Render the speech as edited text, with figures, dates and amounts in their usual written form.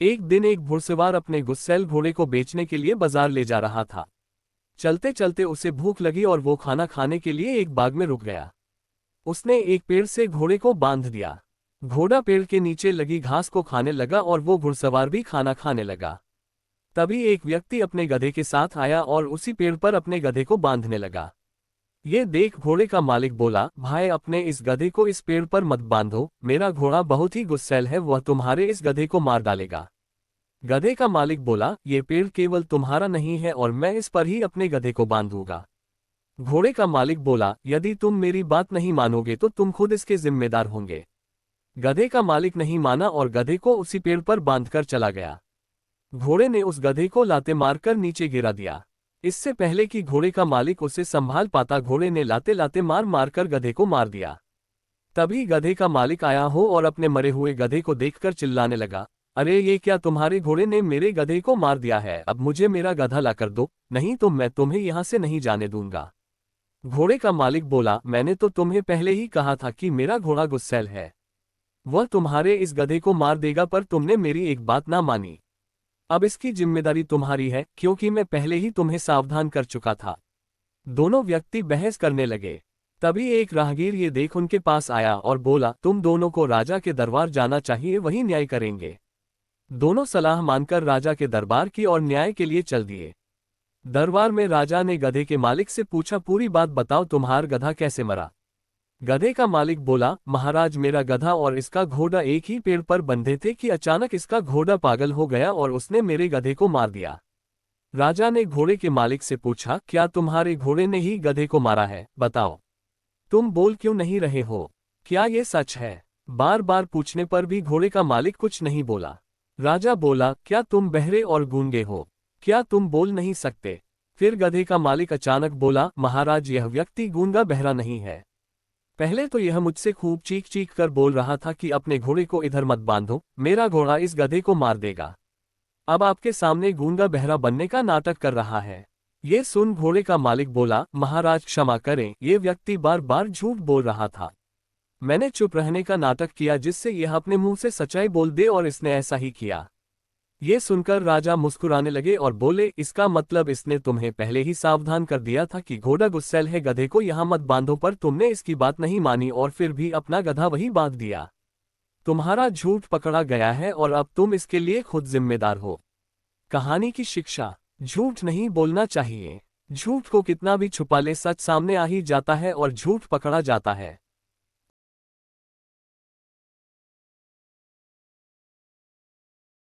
एक दिन एक घुड़सवार अपने गुस्सैल घोड़े को बेचने के लिए बाजार ले जा रहा था। चलते चलते उसे भूख लगी और वो खाना खाने के लिए एक बाग में रुक गया। उसने एक पेड़ से घोड़े को बांध दिया। घोड़ा पेड़ के नीचे लगी घास को खाने लगा और वो घुड़सवार भी खाना खाने लगा। तभी एक व्यक्ति अपने गधे के साथ आया और उसी पेड़ पर अपने गधे को बांधने लगा। ये देख घोड़े का मालिक बोला, भाई अपने इस गधे को इस पेड़ पर मत बांधो, मेरा घोड़ा बहुत ही गुस्सैल है, वह तुम्हारे इस गधे को मार डालेगा। गधे का मालिक बोला, ये पेड़ केवल तुम्हारा नहीं है और मैं इस पर ही अपने गधे को बांधूंगा। घोड़े का मालिक बोला, यदि तुम मेरी बात नहीं मानोगे तो तुम खुद इसके जिम्मेदार होंगे। गधे का मालिक नहीं माना और गधे को उसी पेड़ पर बांधकर चला गया। घोड़े ने उस गधे को लाते मारकर नीचे गिरा दिया। इससे पहले कि घोड़े का मालिक उसे संभाल पाता, घोड़े ने लाते लाते मार मारकर गधे को मार दिया। तभी गधे का मालिक आया हो और अपने मरे हुए गधे को देखकर चिल्लाने लगा, अरे ये क्या, तुम्हारे घोड़े ने मेरे गधे को मार दिया है, अब मुझे मेरा गधा लाकर दो, नहीं तो मैं तुम्हें यहां से नहीं जाने दूंगा। घोड़े का मालिक बोला, मैंने तो तुम्हें पहले ही कहा था कि मेरा घोड़ा गुस्सैल है, वह तुम्हारे इस गधे को मार देगा, पर तुमने मेरी एक बात ना मानी। अब इसकी जिम्मेदारी तुम्हारी है, क्योंकि मैं पहले ही तुम्हें सावधान कर चुका था। दोनों व्यक्ति बहस करने लगे। तभी एक राहगीर ये देख उनके पास आया और बोला, तुम दोनों को राजा के दरबार जाना चाहिए, वही न्याय करेंगे। दोनों सलाह मानकर राजा के दरबार की और न्याय के लिए चल दिए। दरबार में राजा ने गधे के मालिक से पूछा, पूरी बात बताओ, तुम्हारा गधा कैसे मरा। गधे का मालिक बोला, महाराज मेरा गधा और इसका घोड़ा एक ही पेड़ पर बंधे थे कि अचानक इसका घोड़ा पागल हो गया और उसने मेरे गधे को मार दिया। राजा ने घोड़े के मालिक से पूछा, क्या तुम्हारे घोड़े ने ही गधे को मारा है, बताओ। तुम बोल क्यों नहीं रहे हो, क्या ये सच है। बार बार पूछने पर भी घोड़े का मालिक कुछ नहीं बोला। राजा बोला, क्या तुम बहरे और गूंगे हो, क्या तुम बोल नहीं सकते। फिर गधे का मालिक अचानक बोला, महाराज यह व्यक्ति गूंगा बहरा नहीं है। पहले तो यह मुझसे खूब चीख चीख कर बोल रहा था कि अपने घोड़े को इधर मत बांधो, मेरा घोड़ा इस गधे को मार देगा। अब आपके सामने गूंगा बहरा बनने का नाटक कर रहा है। ये सुन घोड़े का मालिक बोला, महाराज क्षमा करें, ये व्यक्ति बार बार झूठ बोल रहा था। मैंने चुप रहने का नाटक किया जिससे यह अपने मुंह से सच्चाई बोल दे और इसने ऐसा ही किया। ये सुनकर राजा मुस्कुराने लगे और बोले, इसका मतलब इसने तुम्हें पहले ही सावधान कर दिया था कि घोड़ा गुस्सैल है, गधे को यहाँ मत बांधो, पर तुमने इसकी बात नहीं मानी और फिर भी अपना गधा वही बांध दिया। तुम्हारा झूठ पकड़ा गया है और अब तुम इसके लिए खुद जिम्मेदार हो। कहानी की शिक्षा, झूठ नहीं बोलना चाहिए। झूठ को कितना भी छुपा ले, सच सामने आ ही जाता है और झूठ पकड़ा जाता है।